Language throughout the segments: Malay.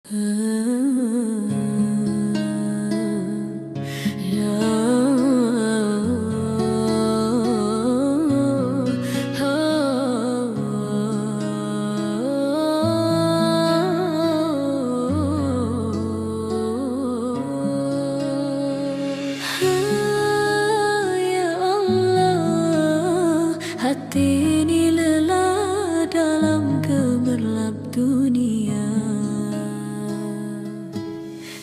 Hati ini lelah dalam gemerlap dunia.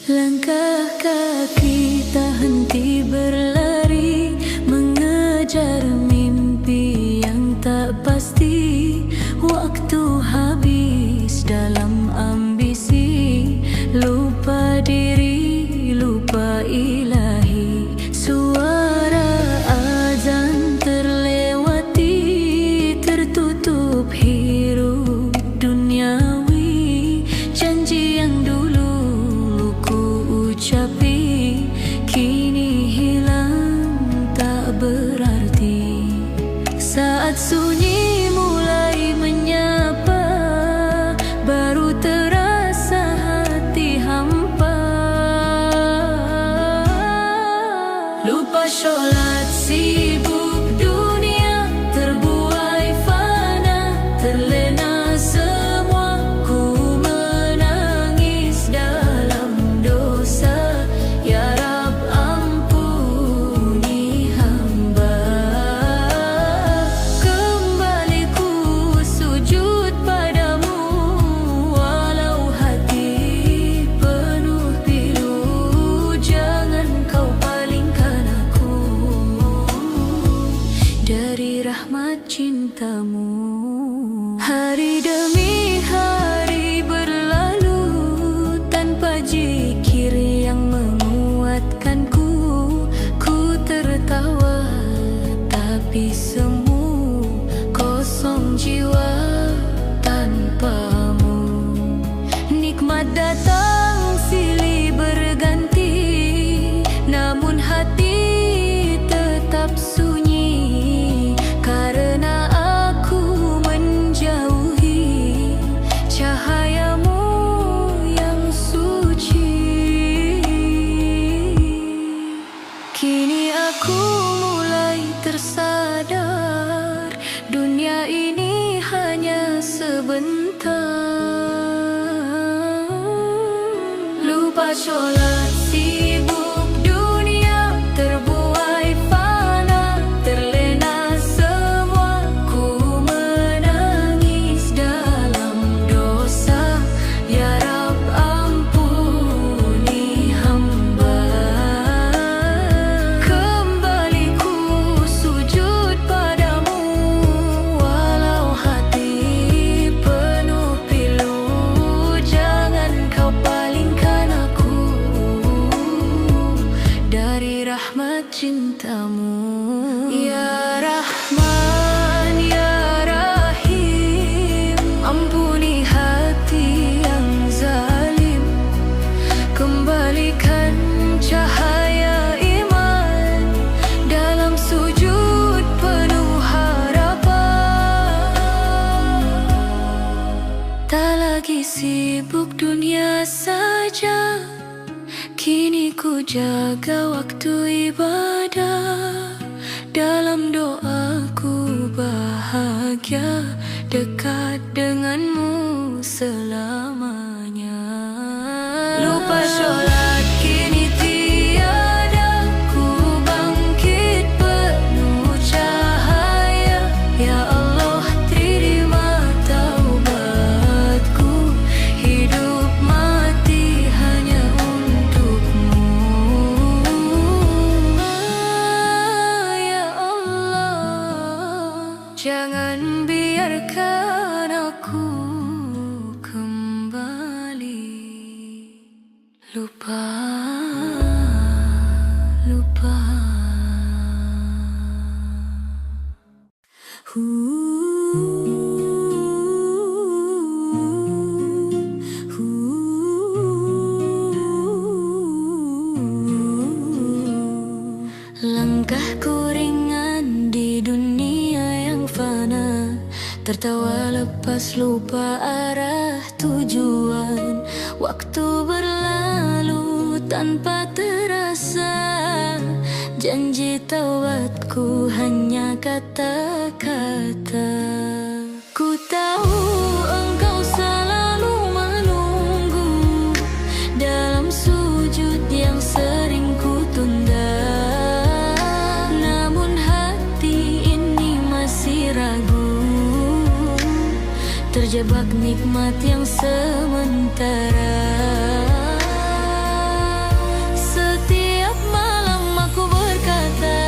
Langkah kaki tak henti berlari, mengejar mimpi yang tak pasti. Waktu habis dalam ambisi, lupa diri, lupa ilahi. Suara azan terlewati, tertutup hirup duniawi. Janji yang dulu ku ucapi, kini hilang tak berarti. Saat sunyi mulai menyapa, baru terasa hati hampa. Lupa sholat, sibuk dunia, terbuai fana, terlena semua. Ku menangis dalam dosa, ya Rab ampuni hamba. Kembali ku sujud padamu, walau hati penuh pilu. Jangan kau palingkan aku dari rahmat cintamu. Hari demi hari berlalu tanpa zikir yang menguatkanku. Ku tertawa tapi semu, kosong jiwa tanpamu. Nikmat datang silih berganti, namun hati tetap sunyi. Karena aku menjauhi cahayamu yang suci. Kini aku mulai tersadar, dunia ini hanya sebentar. Lupa sholat, sibuk dunia, terbuai fana, terlena semua. Ku menangis dalam dosa, ya Rab ampuni hamba. Kembali ku sujud padamu, walau hati penuh pilu. Jangan kau palingkan aku dari rahmat cintamu. Ya Rahman, ya Rahim, ampuni hati yang zalim. Kembalikan cahaya iman dalam sujud penuh harapan. Tak lagi sibuk dunia saja, kini ku jaga waktu ibadah. Dalam doaku bahagia, dekat denganmu selamanya. Lupa sholat kini tiada, ku bangkit penuh cahaya. Ya Allah terima taubatku, hidup mati hanya untukmu. Ya Allah, jangan biarkan aku kembali. Lupa, lupa. Langkahku ringan di dunia yang fana, tertawa lepas lupa arah tujuan. Waktu berlalu tanpa terasa, janji taubatku hanya kata-kata. Ku tahu engkau selalu menunggu dalam sujud yang sering ku tunda. Namun hati ini masih ragu, terjebak nikmat yang sementara. Setiap malam aku berkata,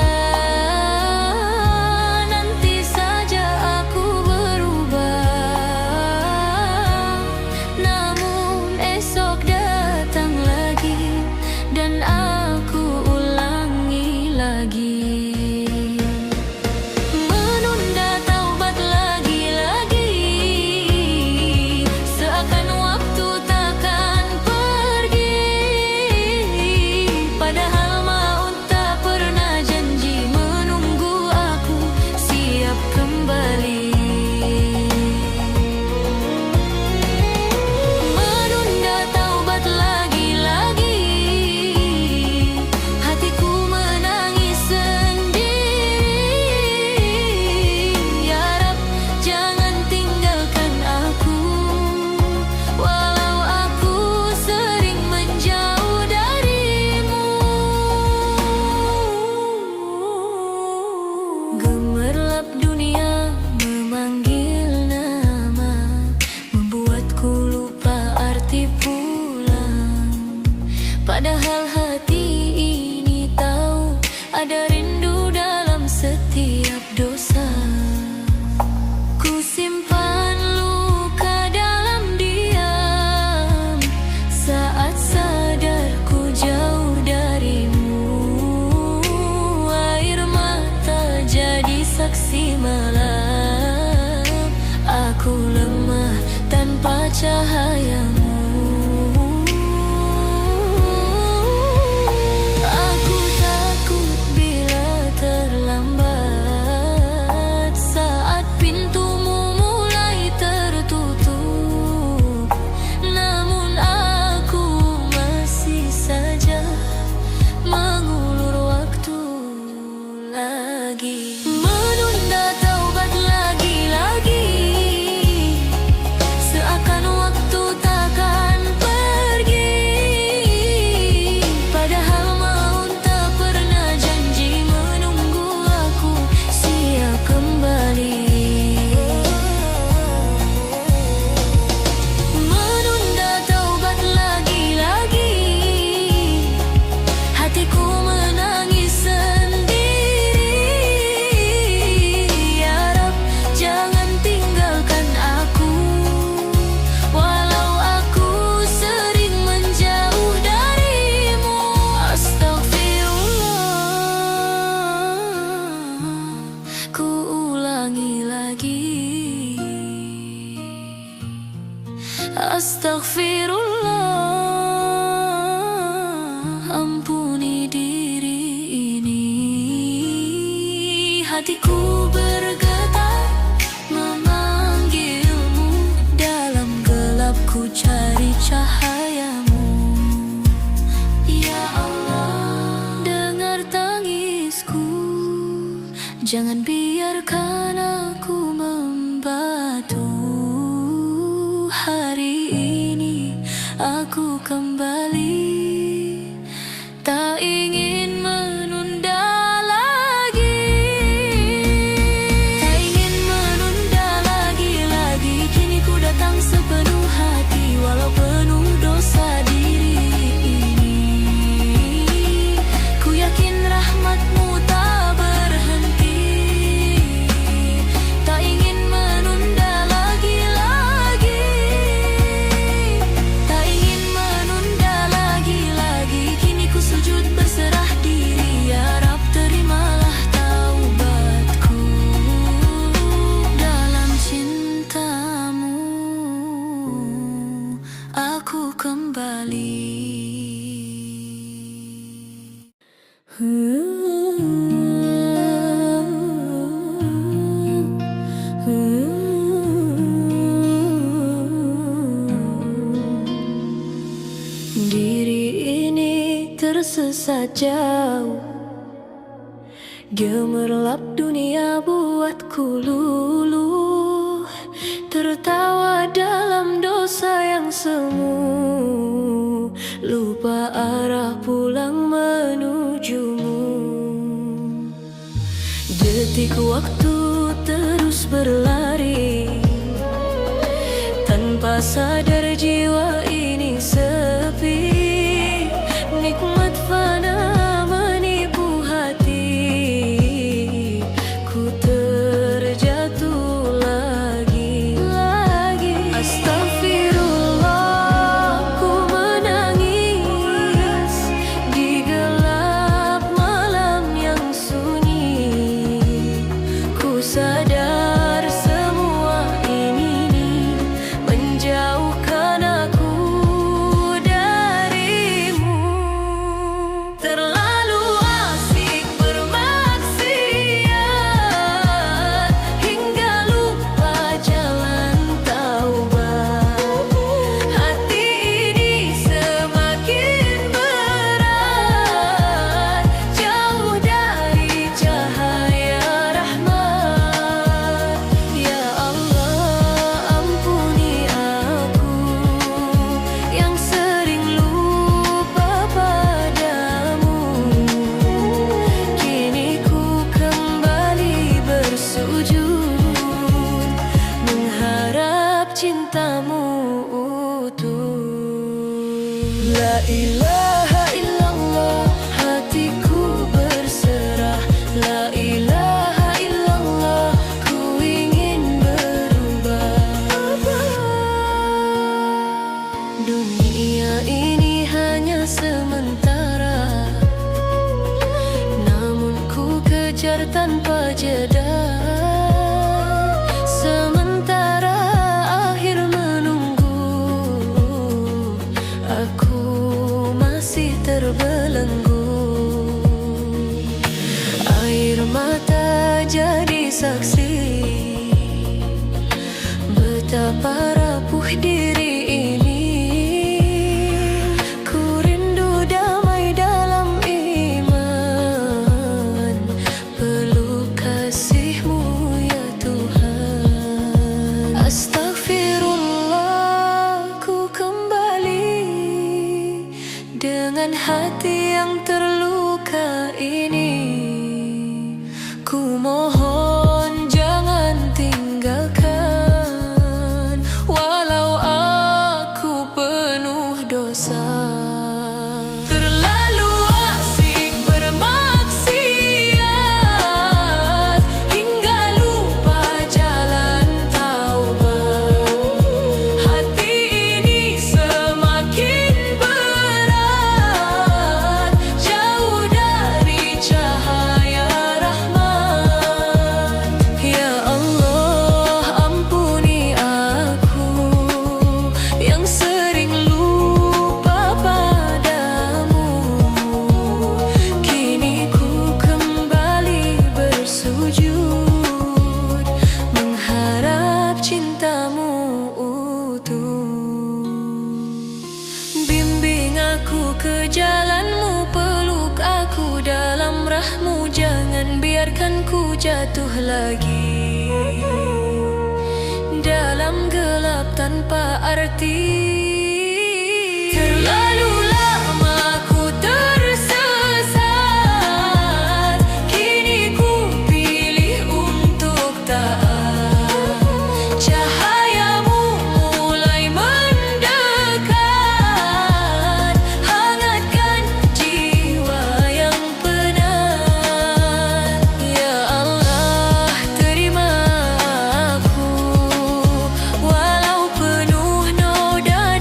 nanti saja aku berubah. Namun esok datang lagi dan aku ulangi lagi. Gemerlap dunia memanggil nama, membuatku lupa arti pulang. Padahal hati ini tahu ada rindu dalam setiap dosa. Ku simpan luka dalam diam, saat sadar ku jauh darimu. Air mata jadi saksi malam, aku lemah tanpa cahayamu. Aku takut bila terlambat, saat pintumu mulai tertutup. Namun aku masih saja mengulur waktu lagi. Menunda taubat lagi-lagi, seakan waktu takkan pergi. Padahal maut tak pernah janji menunggu aku siap kembali. Menunda taubat lagi-lagi, hatiku menangis sendiri. Ya Rab, jangan tinggalkan aku, walau aku sering menjauh darimu. Astagfirullah, ku ulangi lagi. Astagfirullah, ampuni diri ini. Hatiku bergetar memanggilmu, dalam gelap ku cari cahayamu. Ya Allah, dengar tangisku, jangan biarkan aku membatu. Hari ini aku kembali, tak ingin menunda lagi. Tak ingin menunda lagi-lagi, kini ku datang sepenuh hati, walau penuh dosa diri ini. Ku yakin rahmat-Mu tak berhenti. Tak ingin menunda lagi-lagi, tak ingin menunda lagi-lagi. Kini ku sujud berserah diri. Ya Rab, terimalah taubatku, dalam cinta-Mu aku kembali. Diri ini tersesat jauh, gemerlap dunia buatku luluh, tertawa dalam dosa yang semu, lupa arah pulang menujumu. Detik waktu terus berlari, tanpa sadar jiwa ini sepi. Nikmat fana menipu hati, ku terjatuh lagi. Astagfirullah, ku menangis di gelap malam yang sunyi. Ku sadar semua ini menjauhkan aku darimu. Terlalu asik bermaksiat hingga lupa jalan taubat. Hati ini semakin berat, jauh dari cahaya rahmat. Ya Allah, ampuni aku yang sering lupa padamu. Kini ku kembali bersujud, mengharap cintamu utuh. La ilaha illallah, hatiku berserah. La ilaha illallah, ku ingin berubah. Dunia ini hanya sementara, namun ku kejar tanpa jeda. Sementara akhir menunggu, aku masih terbelenggu. Air mata jadi saksi betapa rapuh diri ini. Ku rindu damai dalam iman, peluk kasih-Mu ya Tuhan. Astagfirullah, ku kembali dengan hati yang terluka ini. Ku mohon jangan tinggalkan, walau aku penuh dosa. Terlalu asik bermaksiat hingga lupa jalan taubat. Hati ini semakin berat, jauh dari cahaya rahmat. Ya Allah, ampuni aku yang sering lupa padamu. Kini ku kembali bersujud, mengharap cintamu utuh. Bimbing aku ke jalan-Mu, peluk aku dalam rahmu. Jangan biarkan ku jatuh lagi dalam gelap tanpa arti. Terlalu lama ku tersesat, kini ku pilih untuk taat. Cahaya-Mu mulai mendekat, hangatkan jiwa yang penat. Ya Allah, terima aku walau penuh noda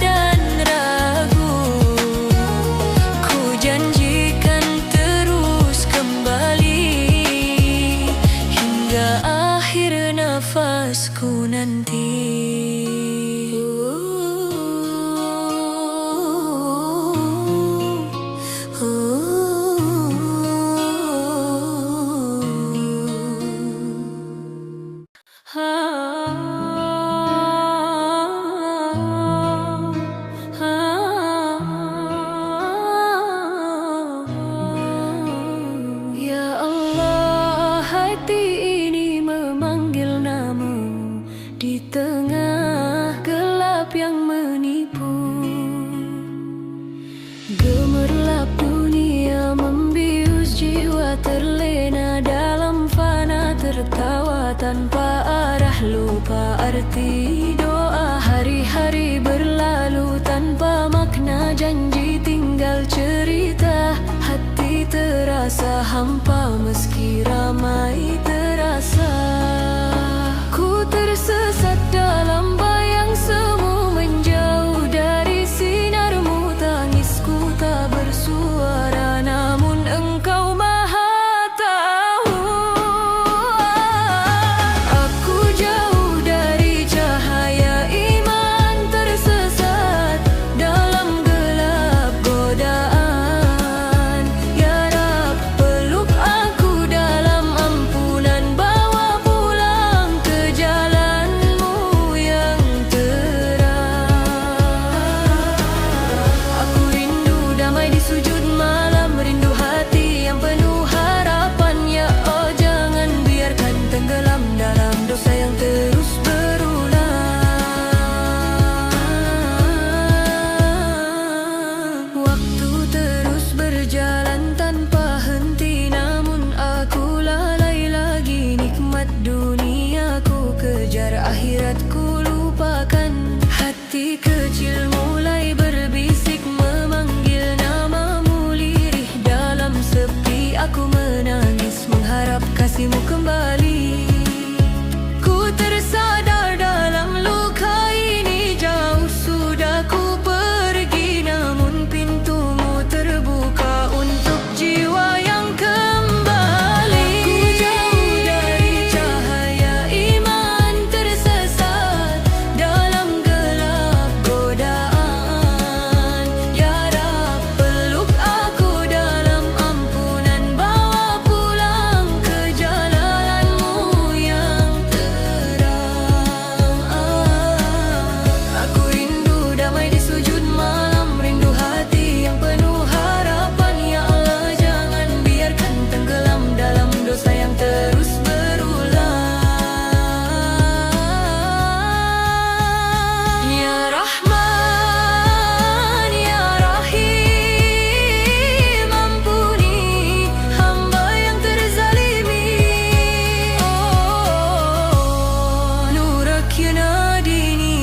tanpa arah, lupa arti doa. Hari-hari berlalu tanpa makna, janji tinggal cerita. Hati terasa hampa meski ramai terasa. Ku tersesat dalam bayang semu, menjauh dari sinarmu. Tangisku tak bersuara, namun engkau maha tahu. Aku jauh dari cahaya iman, tersesat dalam gelap godaan. Ya Rab, peluk aku dalam ampunan, bawa pulang ke jalanmu yang terang. Aku rindu damai di sujud malam, rindu hati yang penuh harapan. Ya Allah, jangan biarkan tenggelam dalam dosa yang terus berulang. Waktu terus berjalan tanpa henti, namun aku lalai lagi nikmat dunia. Ku kejar akhiratku lupakan. Hati kecil mulai berbisik, memanggil namamu lirih. Dalam sepi aku menangis, mengharap kasihmu kembali. Ku tersadar dalam luka ini, jauh sudah ku pergi, namun pintumu terbuka untuk jiwa yang kembali. Aku jauh dari cahaya iman, tersesat dalam gelap godaan. Ya Rab, peluk aku dalam ampunan, bawa pulang ke jalanmu yang terang. Aku rindu damai di sujud malam, rindu hati yang penuh harapan. Ya Allah, jangan biarkan tenggelam dalam dosa yang terus berulang. Ya Rahman, Ya Rahim, ampuni hamba yang terzalimi. Oh, nurak yunadini,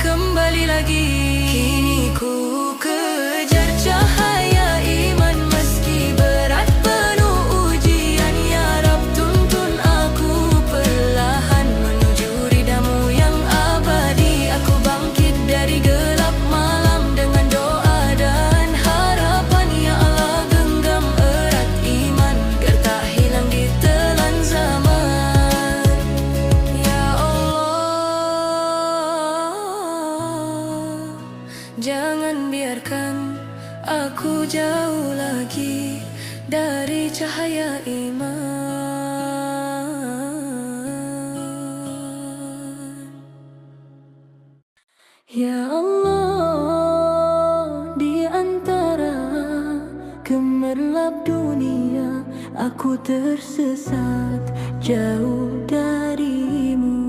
kembali lagi. Kini ku kejar cahaya iman, meski berat penuh ujian. Ya Rab, tuntun aku perlahan menuju ridamu yang abadi. Aku bangkit dari gelap malam dengan doa dan harapan. Ya Allah, genggam erat iman, biar tak hilang di telan zaman. Ya Allah, jangan biarkan aku jauh lagi dari cahaya iman. Ya Allah, di antara gemerlap dunia, aku tersesat jauh darimu.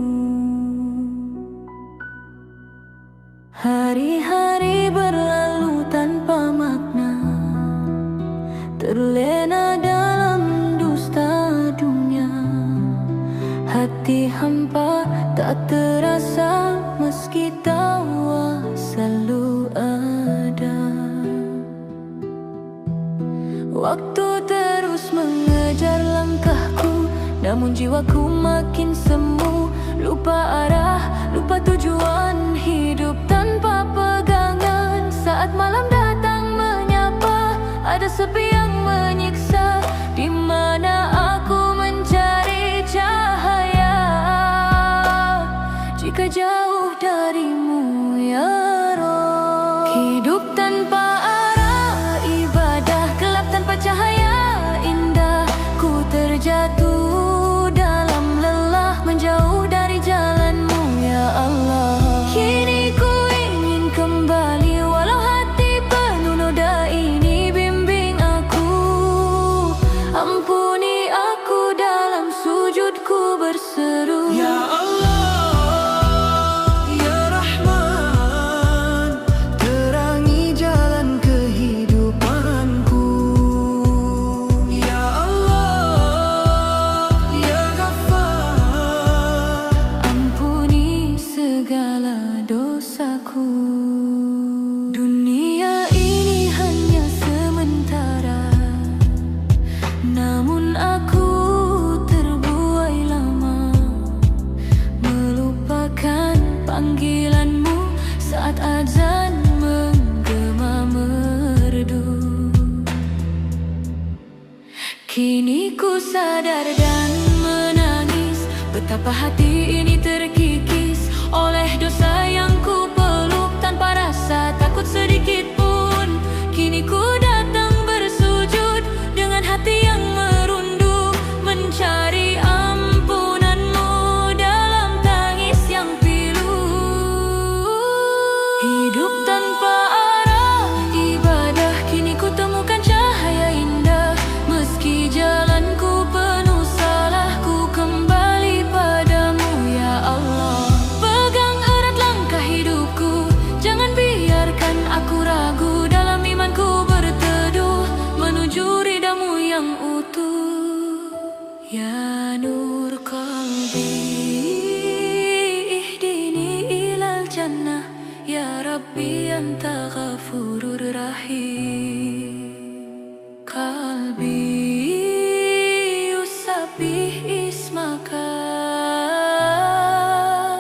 Hari-hari berlalu tanpa makna, terlena dalam dusta dunia. Hati hampa tak terasa, meski tawa selalu ada. Waktu terus mengejar langkahku, namun jiwaku makin semu. Lupa arah, lupa tujuan, hidup tanpa pegangan. Saat malam datang menyapa, ada sepi yang menyiksa. Di mana aku mencari cahaya, jika jauh darimu ya Rabb. Hidup tanpa arah, ibadah gelap tanpa cahaya indah. Ku terjatuh dalam lelah, menjauh dari jalanmu ya Allah. Kini ku ingin kembali, walau hati penuh noda ini. Bimbing aku Betapa hati ini terkikis oleh dosa yang ku peluk tanpa rasa takut sedikit pun. Kini ku datang bersujud dengan hati yang merunduk, mencari ampunanmu dalam tangis yang pilu. Hidup tanpa arah ibadah, kini ku temukan cahaya indah. Meski jalanku penuh salah, ku kembali padamu ya Allah. Pegang erat langkah hidupku, jangan biarkan aku ragu. Dalam imanku berteduh menuju ridamu yang utuh. Ya nur qalbi ihdini ilal jannah, ya Rabbi anta ghafurur rahim. Qalbi yusabih ismaka,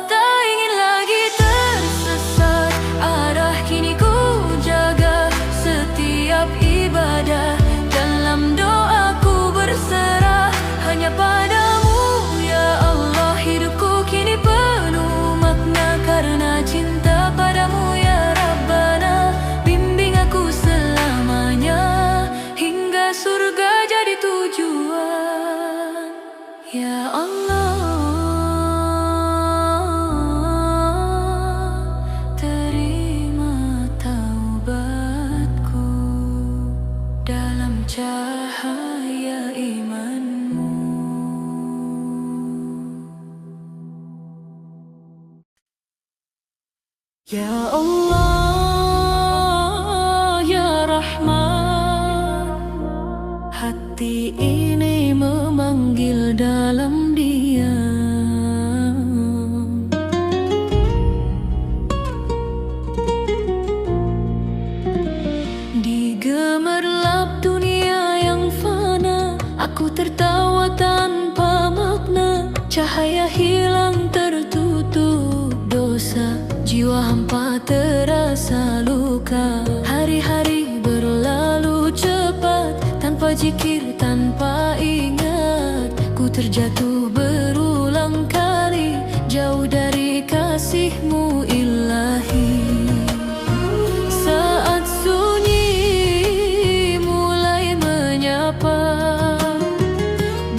tak ingin lagi tersesat arah. Kini ku jaga setiap ibadah, dalam doaku berserah hanya padamu ya Allah. Hidupku kini penuh makna karena cinta padamu ya Rabbana. Bimbing aku selamanya hingga surga jadi tujuan ya Allah. Terima taubatku dalam cahaya imanmu. Ya Allah ya Rahman, hati ini memanggil dalam diam. Di gemerlap dunia yang fana, aku tertawa tanpa makna. Cahaya hilang tertutup dosa, jiwa hampa terasa luka. Hari-hari berlalu cepat, tanpa zikir, tanpa ingat. Ku terjatuh berulang kali, jauh dari kasih-Mu ilahi. Saat sunyi mulai menyapa,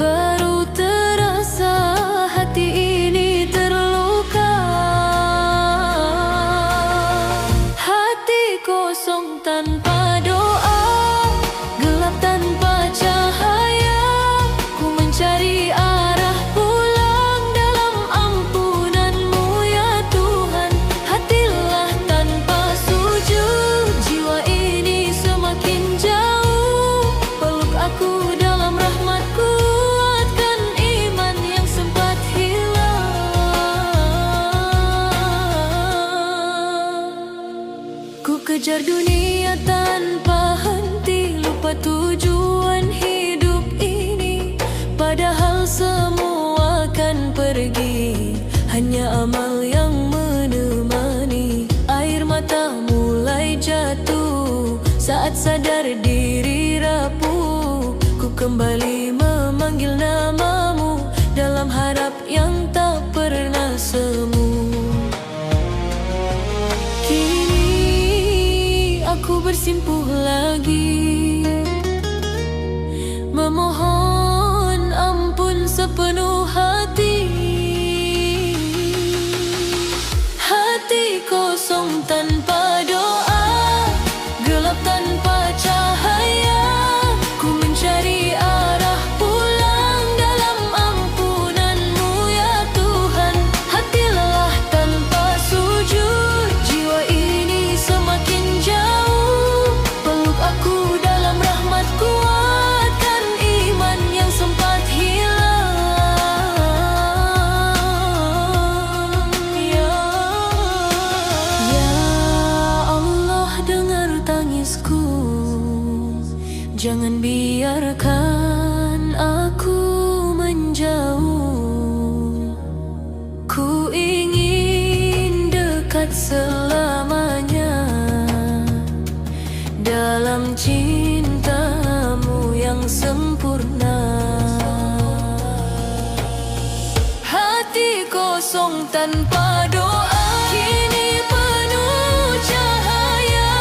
baru terasa hati ini terluka. Hati kosong tanpa doa, gelap tanpa cahaya. Ku mencari arah pulang dalam ampunan-Mu ya Tuhan. Hatilah tanpa sujud, jiwa ini semakin jauh. Peluk aku dalam rahmat, kuatkan iman yang sempat hilang. Ku kejar dunia tanpa henti, lupa tujuan hidup ini. Padahal semua akan pergi, hanya amal yang menemani. Air mata mulai jatuh saat sadar diri rapuh. Ku kembali memanggil namamu dalam harap yang tak pernah semu. Kini aku bersimpuh lagi, memohon ampun sepenuh hati. Hati kosong tanpa doa, gelap tanpa cahaya. Ku mencari arah pulang dalam ampunan-Mu ya Tuhan. Hatilah tanpa sujud, jiwa ini semakin jauh. Peluk aku dalam rahmat, kuatkan iman yang sempat hilang. Ya Allah, dengar tangisku, jangan biarkan aku menjauh. Ku ingin dekat selamanya dalam cinta-Mu yang sempurna. Hati kosong tanpa doa. Kini penuh cahaya,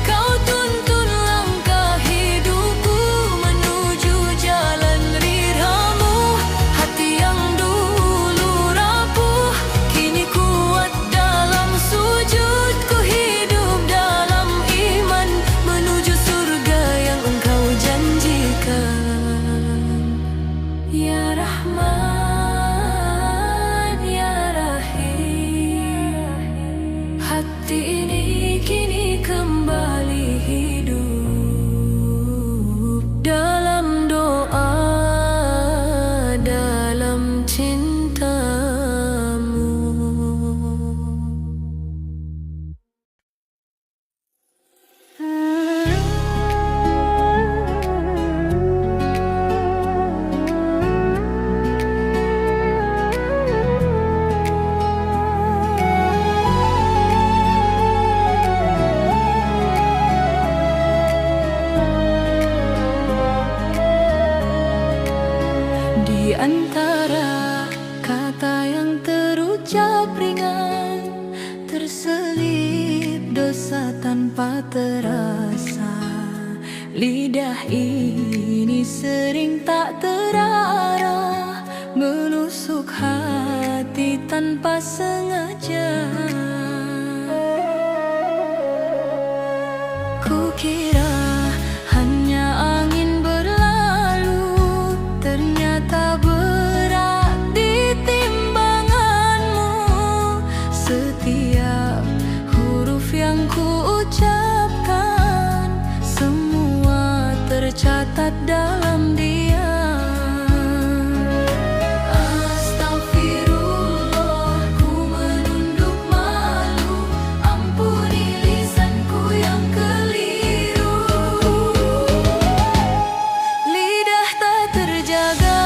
Kau tuntun langkah hidupku menuju jalan ridha-Mu. Hati yang dulu rapuh kini kuat dalam sujud. Ku hidup dalam iman menuju surga yang Engkau janjikan. Ya Rahman, Ya Rahim, hati ini kini kembali hidup dalam doa, dalam cinta-Mu. Di antara kata yang terucap ringan, terselip dosa tanpa terasa. Lidah ini sering tak terarah, menusuk hati tanpa sengaja. Kukira hanya angin berlalu, ternyata berat di timbangan-Mu. Setiap huruf yang kuucapkan, semua tercatat dalam diam. Astagfirullah, ku menunduk malu, ampuni lisanku yang keliru. Lidah tak terjaga,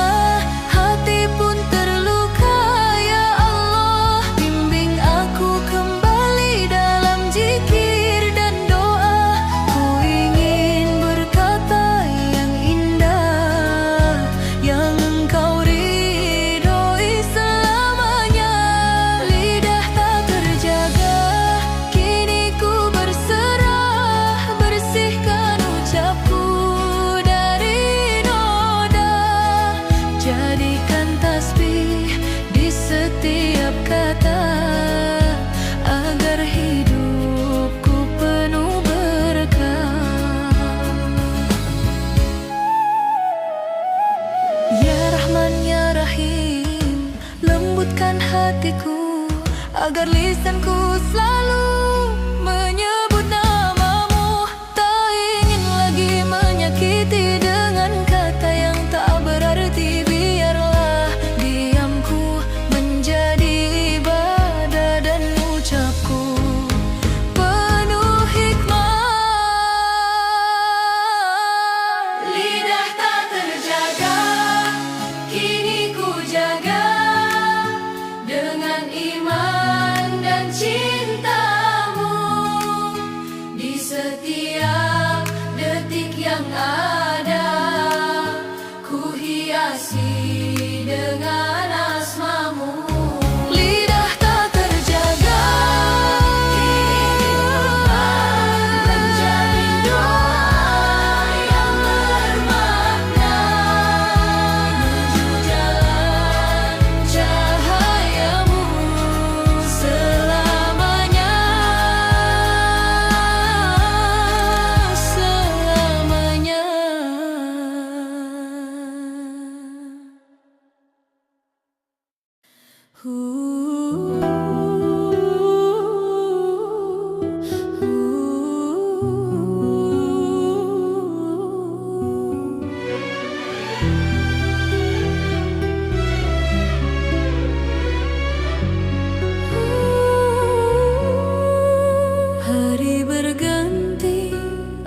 hati pun terluka. Ya Allah, bimbing aku kembali dalam zikir dan doa. Ku ingin berkata yang indah, yang Engkau ridhoi selamanya. Lidah tak terjaga, kini ku berserah. Bersihkan ucapku dari noda, jadikan tasbih di setiap kata, agar hidupku penuh berkah. Ya Rahman, Ya Rahim, lembutkan hatiku agar lisanku selalu menyebut nama-Mu. Tak ingin lagi menyakiti dengan kata yang tak berarti. Biarlah diamku menjadi ibadah dan ucapku penuh hikmah. Lidah tak terjaga, kini ku jaga dengan iman dan cinta-Mu. Di setiap detik yang ada, ku hiasi dengan asma-Mu. Lidah tak terjaga, menjadi doa yang bermakna, menuju jalan cahaya-Mu selamanya, selamanya. Hari berganti,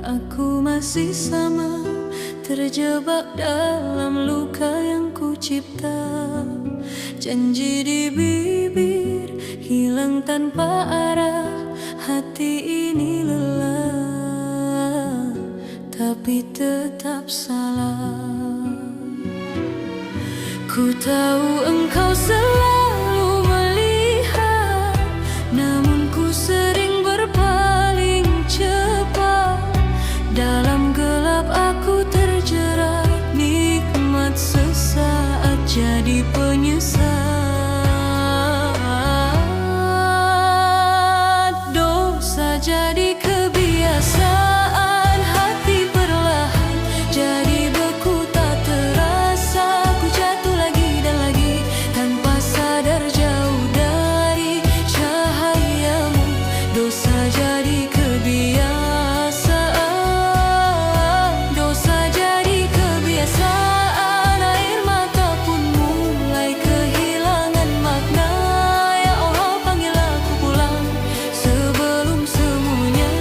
aku masih sama, terjebak dalam luka yang ku cipta. Janji di bibir hilang tanpa arah, hati ini lelah, tapi tetap salah. Ku tahu engkau selalu melihat, namun ku sering berpaling cepat. Dalam gelap aku terjerat, nikmat sesaat jadi penyesat. Dosa jadi kebiasaan, hati perlahan jadi beku tak terasa. Ku jatuh lagi dan lagi tanpa sadar jauh dari cahayamu. Dosa jadi kebiasaan, dosa jadi kebiasaan. Air mata pun mulai kehilangan makna. Ya Allah, panggil aku pulang sebelum semuanya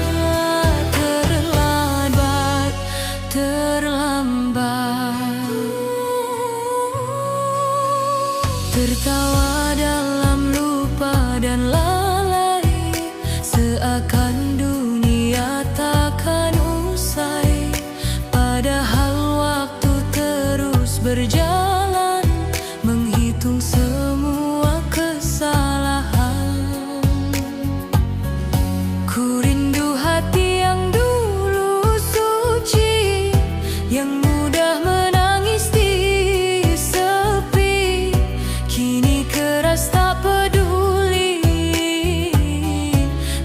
terlambat. Tertawa dalam lupa dan lalai, seakan dunia takkan usai. Padahal waktu terus berjalan, menghitung semua kesalahan. Ku rindu hati yang dulu suci, yang mudah menangis di sepi. Kini keras tak peduli,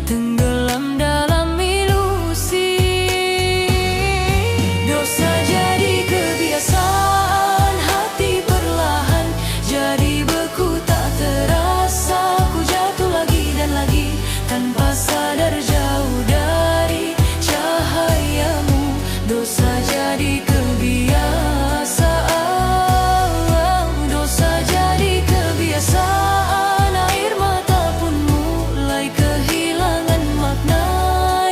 tenggelam dalam ilusi. Dosa jadi kebiasaan, hati perlahan jadi beku tak terasa. Ku jatuh lagi dan lagi tanpa sadar jauh dari cahayamu. Dosa jadi kebiasaan, dosa jadi kebiasaan. Air mata pun mulai kehilangan makna.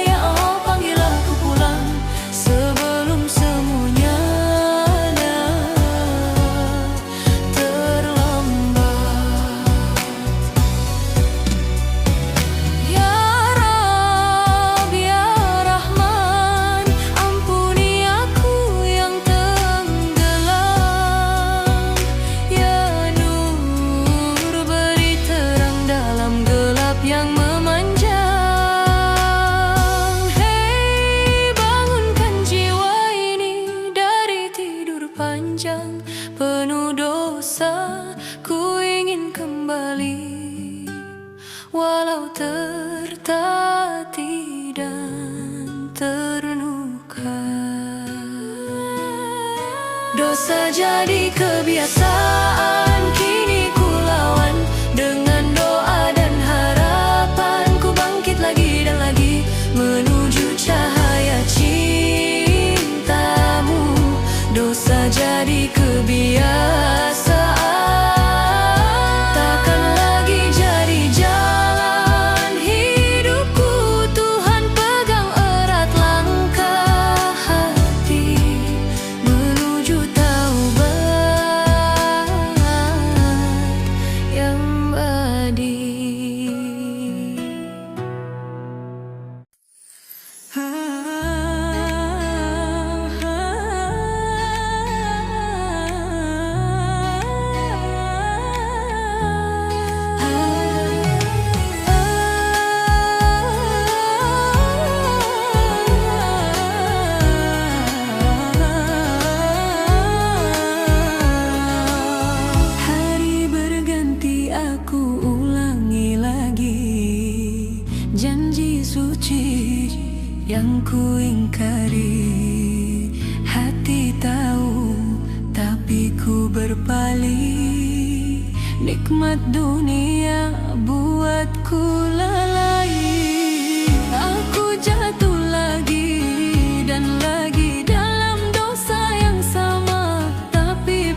Ya Allah, panggil aku pulang sebelum semuanya terlambat. Ya Rabb, ya Rahman, ampuni aku yang tenggelam. Ya Nur, beri terang dalam gelap yang memanjang. Hei, bangunkan jiwa ini dari tidur panjang penuh dosa. Ku ingin kembali walau tertatih dan terluka. Dosa jadi kebiasaan, kini ku lawan dengan doa dan harapan. Ku bangkit lagi dan lagi menuju cahaya cintamu. Dosa jadi kebiasaan, takkan lagi jadi jalan hidupku. Tuhan pegang erat langkah hati menuju taubat yang abadi. Hari berganti aku ulangi lagi janji suci yang ku ingkari. Hati tahu tapi ku berpaling. Nikmat dunia buatku lalai. Aku jatuh lagi dan lagi dalam dosa yang sama, tapi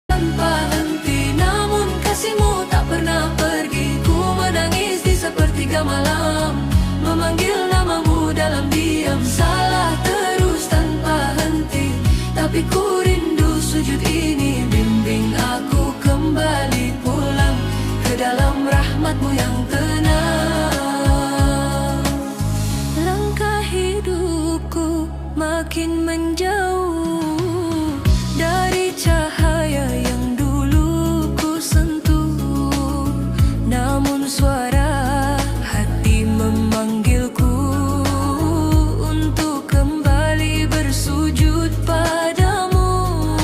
tanpa henti. Namun kasih-Mu tak pernah pergi. Ku menangis di sepertiga malam, memanggil nama-Mu dalam diam. Salah terus tanpa henti, tapi ku rindu sujud ini. Bimbing aku kembali pulang ke dalam rahmat. makin menjauh dari cahaya yang dulu ku sentuh. Namun suara hati memanggilku untuk kembali bersujud padamu.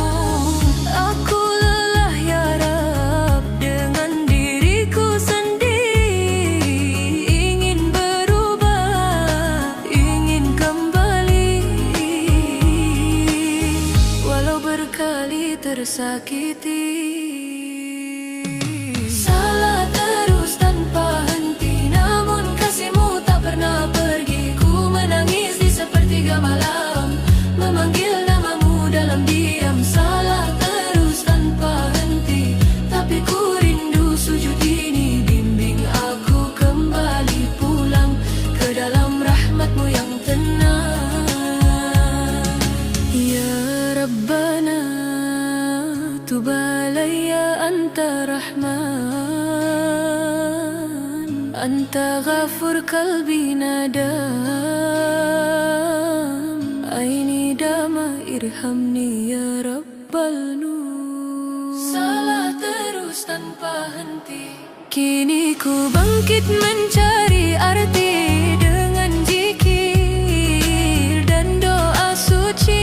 Aku lelah ya Rab dengan diriku sendiri, ingin berubah, ingin kembali. Walau berkali tersakiti, salah terus tanpa henti, namun kasih-Mu tak pernah pergi. Ku menangis di sepertiga malam, memanggil nama-Mu dalam diam. Salah terus tanpa henti, tapi ku rindu sujud ini. Bimbing aku kembali pulang ke dalam rahmat-Mu yang tenang. Ya Rabbana tub alayya anta rahman, anta ghafur qalbi nadam, aini dama irhamni ya Rabbal nur. Salah terus tanpa henti, kini ku bangkit mencari arti dengan zikir dan doa suci.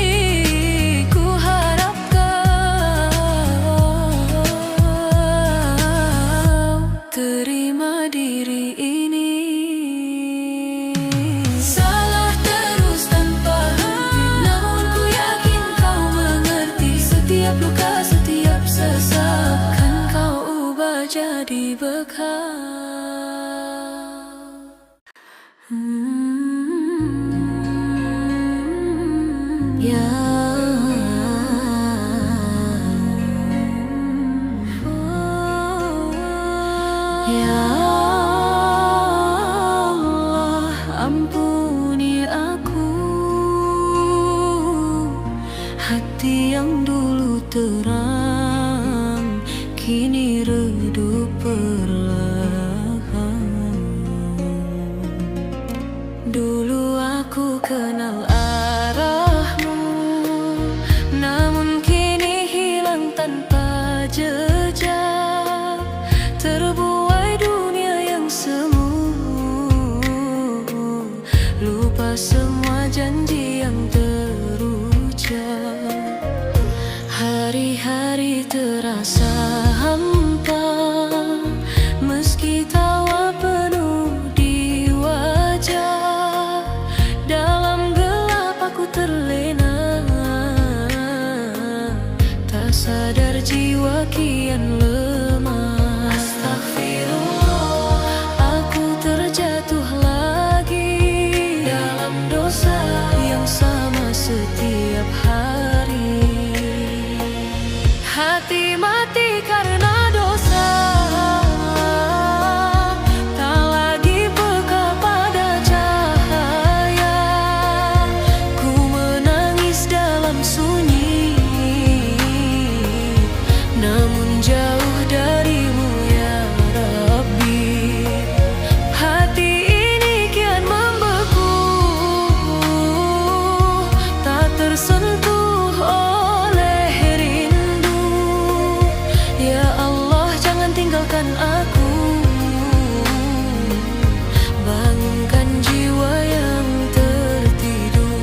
Ku harap Kau terima diri ini. Salah terus tanpa henti, namun ku yakin Kau mengerti. Setiap luka, setiap sesak, kan Kau ubah jadi bekal. Ya Ya Allah, ampuni aku. Hati yang dulu terang kini redup perlahan. Dulu aku kenal arah-Mu, namun kini hilang tanpa jejak. Terbuai dunia yang semu, lupa semua janji yang terucap. Hari-hari terasa hampa, meski tawa penuh di wajah. Dalam gelap aku terlena, tak sadar jiwa kian lemah. Astagfirullah, aku terjatuh lagi dalam dosa yang sama setiap hari. Hati mati karena dosa, tak lagi peka pada cahaya. Ku menangis dalam sunyi, namun jauh dari-Mu ya Rabbi. Hati ini kian membeku, tak tersentuh oleh rindu. Ya Allah, jangan tinggalkan aku, bangunkan jiwa yang tertidur.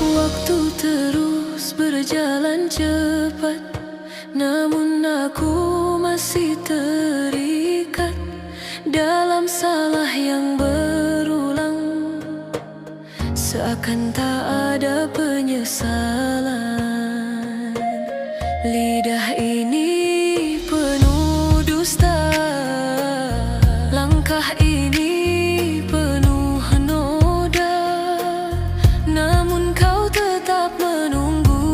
Waktu terus berjalan cepat, namun aku masih terikat dalam salah yang berulang. Seakan tak ada penyesalan. Lidah ini penuh dusta, langkah ini penuh noda, namun Kau tetap menunggu.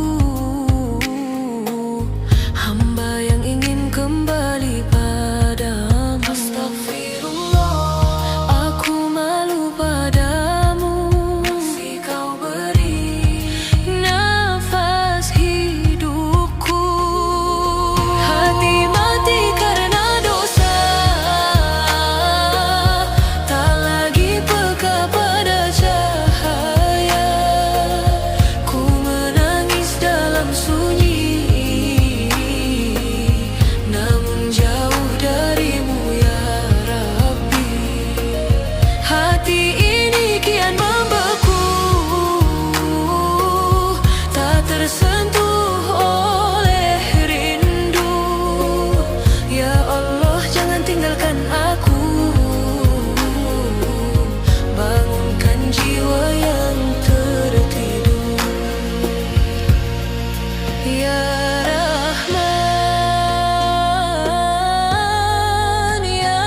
Hamba yang ingin kembali padamu. Astagfirullah, aku malu padamu. Masih Kau beri nafas hidupku. tersentuh oleh rindu. Ya Allah, jangan tinggalkan aku, bangunkan jiwa yang tertidur. Ya Rahman, Ya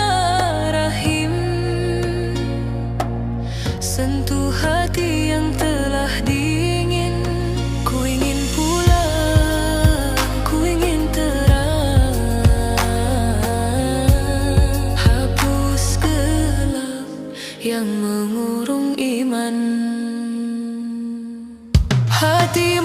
Rahim, sentuh hati yang telah dingin. Ku ingin pulang, ku ingin terang, hapus gelap yang mengurung iman. Hati